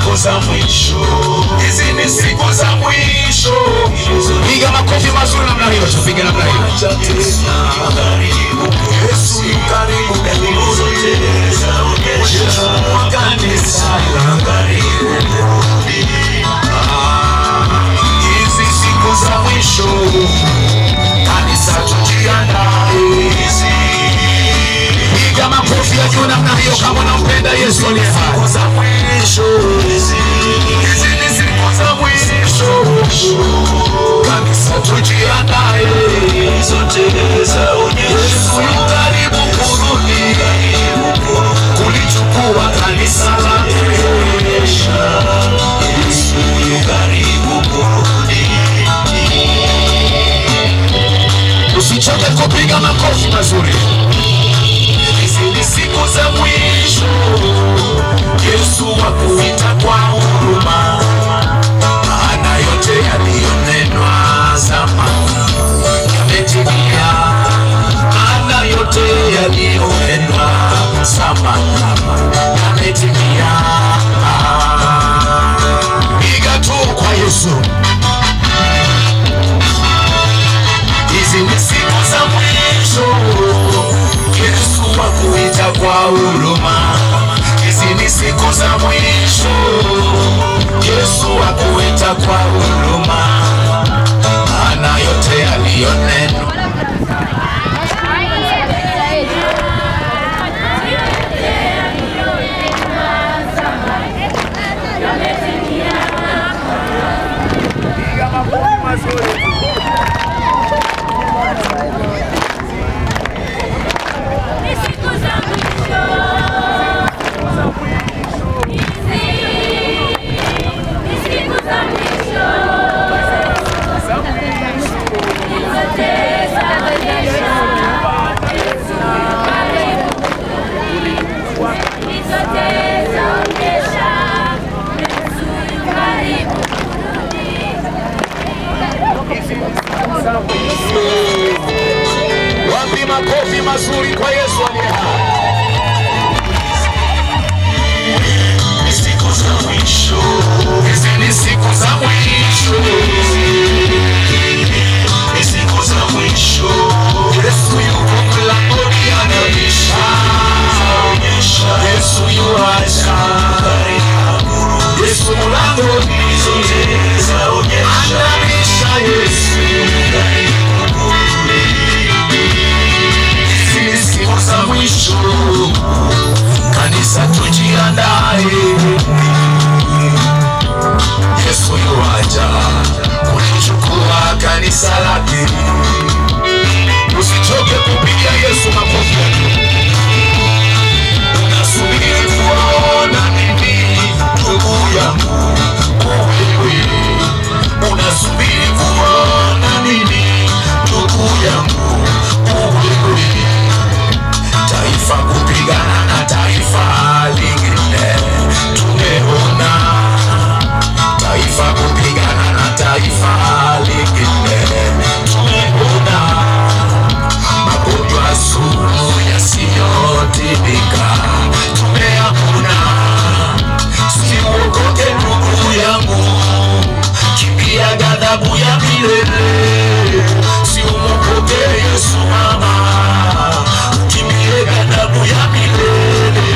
siku za mwisho, hizi ni siku za mwisho. Piga makofi mazuri namna hiyo, tupige namna hiyo. Yesu karibu, karibu zote zaonyesha kanisa karibu. Hizi siku za mwisho, kanisa tujiandae. Piga makofi ya juu namna hiyo kama unampenda Yesu aliye hai. Siku za mwisho, hizi ni siku za mwisho, kanisa tujiandae. Zote zaonyesha Yesu yu karibu kurudi, kulichukua kanisa lake. Yesu yu karibu kurudi. Usichoke kupiga makofi mazuri. Hizi ni siku za mwisho, Yesu akuita kwa huruma, maana yote yaliyonenwa zamani yametimia, maana yote yaliyonenwa zamani yametimia. Piga tu kwa Yesu. Hizi ni siku za mwisho, Yesu akuita kwa huruma. Hizi ni siku za mwisho, Yesu akuita kwa huruma, maana yote yaliyonenwa wapi makofi mazuri kwa Yesu aliye hai. Ni siku za mwisho, hizi ni siku za mwisho, ni siku za mwisho. Yesu yuko mlangoni anabisha, Yesu yuacha, Yesu mlangoni anabisha, Yesu za mwisho, kanisa tujiandae. Yesu yuaja kulichukua kanisa lake. Usichoke kupigia Yesu makofi. Unasubiri kuona nini ndugu yangu? Unasubiri kuona nini ndugu yangu? Taifa kupigana na taifa lingine, tumeona taifa kupigana na taifa lingine, tumeona magonjwa sugu yasiyotibika, tumeona. Usiogope ndugu yangu, kimbia ghadhabu ya milele. Usiogope Yesu mama, kimbia ghadhabu ya milele.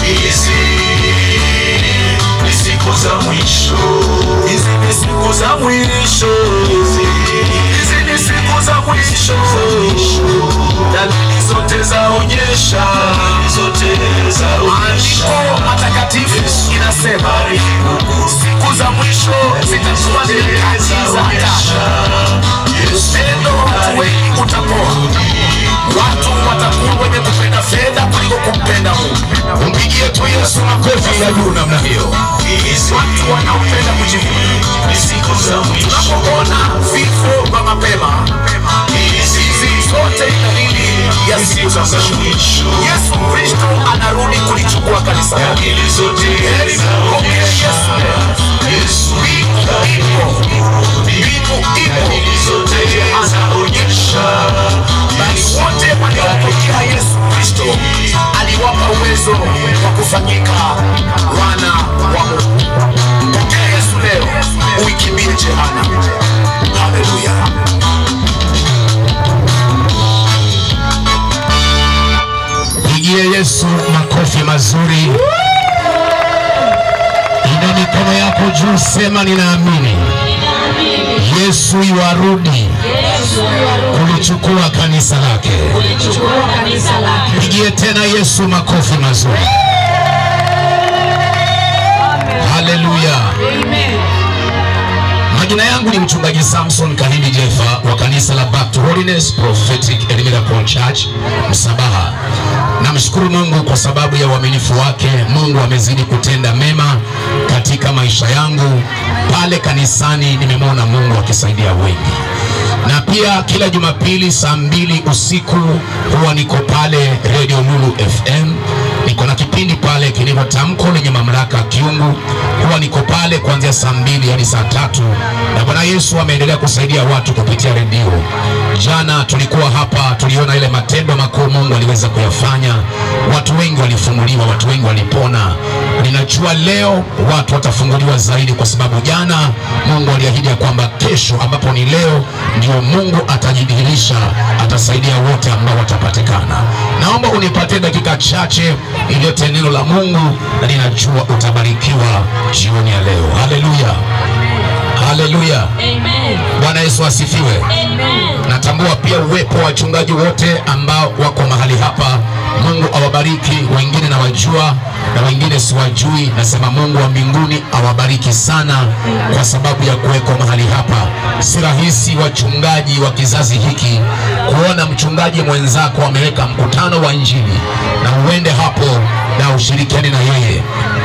Hizi ni siku za mwisho, hizi ni siku za mwisho, hizi ni siku za mwisho. Dalili zote zaonyesha, maandiko matakatifu inasema siku za mwisho zitakuwa ni nyakati za hatari. Upendo watu wengi utapoa, watu watakuwa wenye kupenda fedha kuliko kumpenda Mungu. Mpigie tu Yesu makofi ya juu namna hiyo. Watu wanaopenda kujivunia. Siku za mwisho tunapoona vifo vya mapema, hizi zote ni dalili ya siku za mwisho. Yesu Kristo anarudi kulichukua kanisa lake. Yesu ipo anaonyesha bali wote Pigie Yesu makofi mazuri. Ina mikono yako juu, sema ninaamini Yesu yuarudi kulichukua kanisa lake. Pigie tena Yesu makofi mazuri. Haleluya. Majina yangu ni mchungaji Samson Kahindi Jefa wa kanisa la Back to Holiness Prophetic Miracle Church Msabaha. Namshukuru Mungu kwa sababu ya uaminifu wake. Mungu amezidi kutenda mema katika maisha yangu. Pale kanisani nimemwona Mungu akisaidia wengi. Na pia kila Jumapili saa 2 usiku huwa niko pale Radio Lulu FM. Niko na kipindi pale kinaitwa Tamko lenye Mamlaka Kiungu. Huwa niko pale kuanzia saa 2 hadi saa 3. Na Bwana Yesu ameendelea kusaidia watu kupitia redio. Jana tulikuwa hapa, tuliona ile matendo makuu Mungu aliweza kuyafanya. Watu wengi walifunguliwa, watu wengi walipona. Ninajua leo watu watafunguliwa zaidi, kwa sababu jana Mungu aliahidi kwamba kesho, ambapo ni leo, ndio Mungu atajidhihirisha, atasaidia wote ambao watapatikana. Naomba unipatie dakika chache iliyote neno la Mungu, na ninajua utabarikiwa jioni ya leo. Haleluya. Haleluya. Amen. Bwana Yesu asifiwe. Amen. Natambua pia uwepo wa wachungaji wote ambao wako mahali hapa. Mungu awabariki. Wengine nawajua na wengine siwajui. Nasema Mungu wa mbinguni awabariki sana kwa sababu ya kuweko mahali hapa. Si rahisi wachungaji wa kizazi hiki kuona mchungaji mwenzako ameweka mkutano wa Injili na uende hapo na ushirikiane na yeye.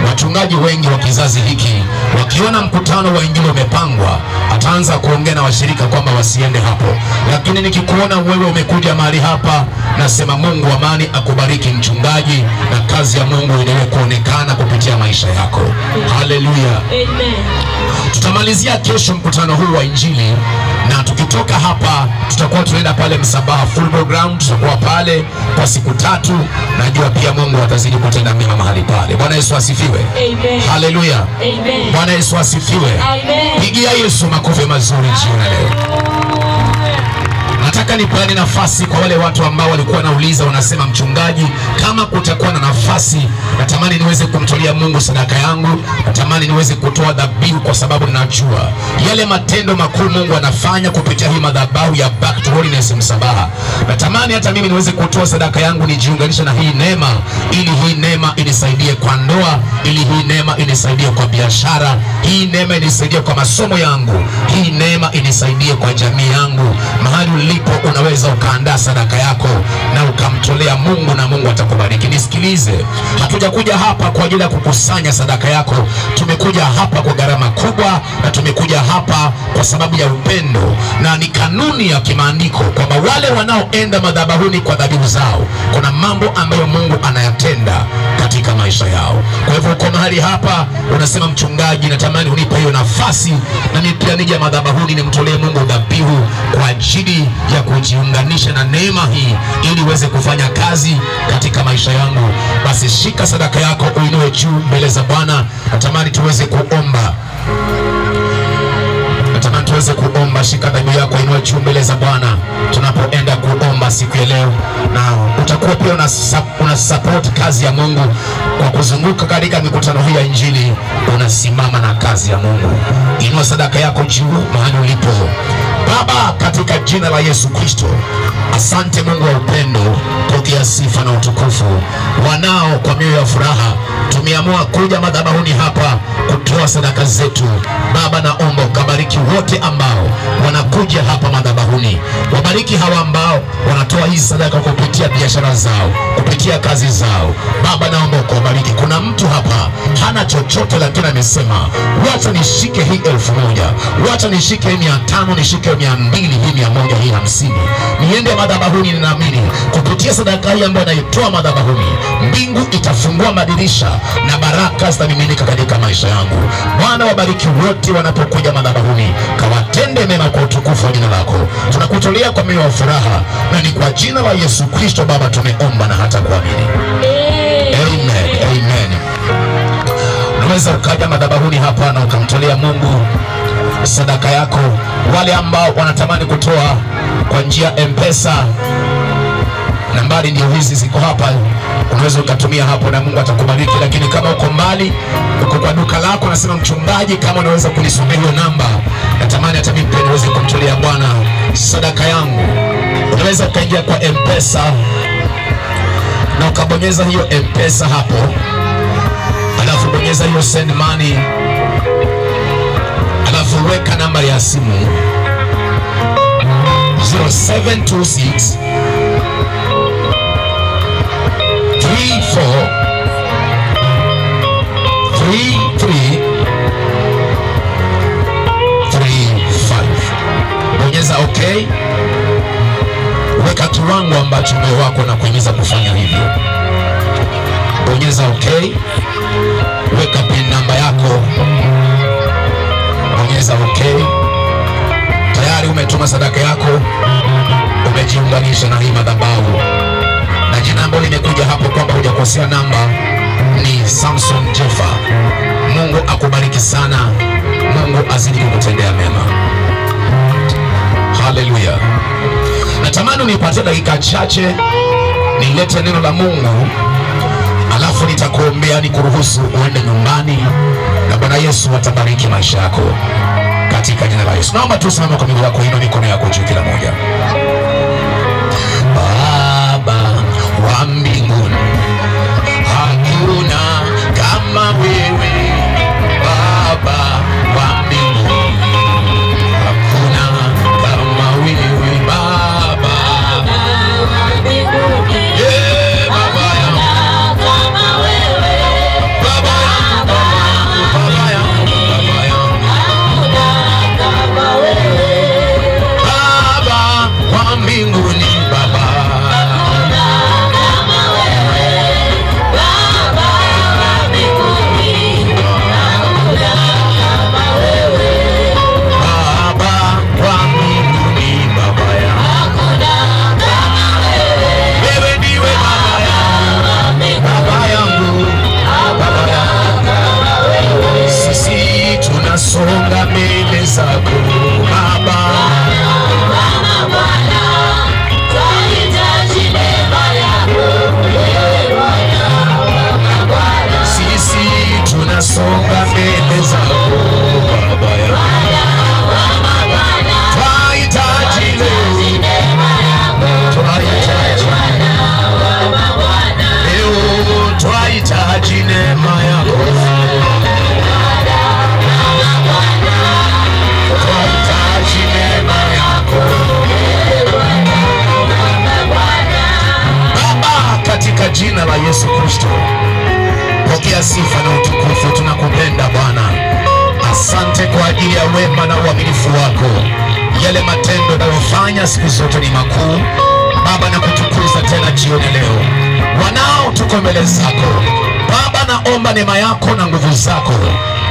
Wachungaji wengi wa kizazi hiki wakiona mkutano wa Injili umepangwa, ataanza kuongea na washirika kwamba wasiende hapo. Lakini nikikuona wewe umekuja mahali hapa, nasema Mungu wa amani akubariki mchungaji, na kazi ya Mungu iendelee kuonekana kupitia maisha yako. Haleluya. Amen. Tutamalizia kesho mkutano huu wa Injili, na tukitoka hapa tutakuwa tunaenda pale Msabaha full program. Tutakuwa pale kwa siku 3. Najua pia Mungu atazidi kutenda mema mahali pale. Bwana Yesu asifiwe. Amen. Haleluya. Amen. Bwana Yesu asifiwe. Amen. Pigia Yesu makofi mazuri jioni leo. Nataka nipane nafasi kwa wale watu ambao walikuwa wanauliza, wanasema mchungaji, kama kutakuwa na nafasi, natamani niweze kumtolea Mungu sadaka yangu, natamani niweze kutoa dhabihu, kwa sababu ninajua yale matendo makuu Mungu anafanya kupitia hii madhabahu ya Back to Holiness Msabaha. Natamani hata mimi niweze kutoa sadaka yangu, nijiunganishe na hii neema, ili hii neema inisaidie kwa ndoa, ili hii neema inisaidie kwa biashara, hii neema inisaidie kwa masomo yangu, hii neema inisaidie kwa jamii yangu. Mahali ulipo unaweza ukaandaa sadaka yako na ukamtolea Mungu, na Mungu atakubariki. Nisikilize, hatujakuja hapa kwa ajili ya kukusanya sadaka yako. Tumekuja hapa kwa gharama kubwa, na tumekuja hapa kwa sababu ya upendo, na ni kanuni ya kimaandiko kwamba wale wanaoenda madhabahuni kwa dhabihu zao, kuna mambo ambayo Mungu anayatenda katika maisha yao. Kwa hivyo uko mahali hapa unasema, mchungaji, natamani unipe hiyo nafasi na mimi pia nije madhabahuni nimtolee Mungu dhabihu kwa ajili ya kujiunganisha na neema hii, ili uweze kufanya kazi katika maisha yangu. Basi shika sadaka yako, uinue juu mbele za Bwana. Natamani tuweze kuomba. Natamani tuweze kuomba. Shika dhabihu yako, inua juu mbele za Bwana tunapoenda kuomba siku ya leo, na utakuwa pia una support kazi ya Mungu kwa kuzunguka katika mikutano hii ya Injili. Unasimama na kazi ya Mungu. Inua sadaka yako juu mahali ulipo. Baba, katika jina la Yesu Kristo, asante Mungu wa upendo, pokea sifa na utukufu. Wanao kwa mioyo ya furaha tumeamua kuja madhabahuni hapa kutoa sadaka zetu. Baba, naomba ukabariki wote ambao wanakuja hapa madhabahuni. Wabariki hawa ambao wanatoa hizi sadaka kupitia biashara zao, kupitia kazi zao. Baba, naomba ukabariki. Kuna mtu hapa hana chochote, lakini amesema wacha nishike hii 1000, wacha nishike hii 500, nishike 200, hii 100, hii 50, niende madhabahuni. Ninaamini kupitia sadaka hii ambayo naitoa madhabahuni, mbingu itafungua madirisha na baraka zitamiminika katika maisha yangu. Bwana, wabariki wote wanapokuja madhabahuni, kawatende mema kwa utukufu wa jina lako. Tunakutolea kwa mioyo ya furaha, na ni kwa jina la Yesu Kristo Baba tumeomba na hata kuamini. Amen. Amen. Unaweza ukaja madhabahuni hapa na ukamtolea Mungu sadaka yako. Wale ambao wanatamani kutoa kwa njia M-Pesa, Nambari ndio hizi ziko hapa, unaweza ukatumia hapo na Mungu atakubariki. Lakini kama uko mbali, uko kwa duka lako, nasema mchungaji, kama unaweza kunisomea hiyo namba, natamani hata mimi niweze kumtolea Bwana sadaka yangu. Unaweza ukaingia kwa M-Pesa na ukabonyeza hiyo M-Pesa hapo, alafu bonyeza hiyo send money, alafu weka namba ya simu 0726 34 33 35. Bonyeza okay. Weka kiwango ambacho moyo wako na kuhimiza kufanya hivyo. Bonyeza okay. Weka pin namba yako. Bonyeza okay. Tayari umetuma sadaka yako, umejiunganisha na hii madhabahu, na jina ambalo limekuja hapo kwamba hujakosea namba ni Samson Jeffa. Mungu akubariki sana, Mungu azidi kukutendea mema. Haleluya. Natamani unipatie dakika chache nilete neno la Mungu, alafu nitakuombea nikuruhusu uende nyumbani, na Bwana Yesu atabariki maisha yako katika jina la Yesu. Naomba tu simama kwa miguu yako, inua mikono yako juu kila moja. Baba wa mbinguni, hakuna kama wewe. Baba wa mbinguni, hakuna kama wewe. Baba wa mbinguni, baba yangu kama wewe. Baba yangu, baba yangu, baba yangu, hakuna kama wewe. Baba wa mbinguni, baba songa mbele zako Baba. Sisi tunasonga mbele zako Baba, twahitaji leo, twahitaji neema yako. Katika jina la Yesu Kristo, pokea sifa na utukufu. Tunakupenda Bwana, asante kwa ajili ya wema na uaminifu wako. Yale matendo unayofanya siku zote ni makuu Baba, na kutukuza tena jioni leo. Wanao tuko mbele zako Baba, naomba neema yako na nguvu zako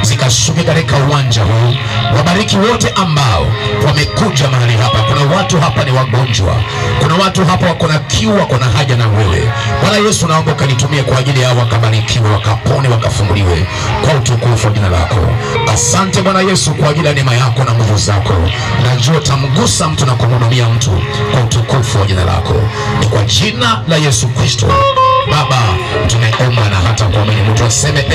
zikashuke katika uwanja huu. Wabariki wote ambao wamekuja mahali hapa. Kuna watu hapa ni wagonjwa, kuna watu hapa wako na kiu, wako na haja na wewe Bwana Yesu. Naomba ukanitumie kwa ajili yao, wakabarikiwe, wakapone, wakafunguliwe kwa utukufu wa jina lako. Asante Bwana Yesu kwa ajili ya neema yako na nguvu zako. Najua utamgusa mtu na kumhudumia mtu kwa utukufu wa jina lako. Ni kwa jina la Yesu Kristo Baba tumeomba na hata kuamini. Mtu aseme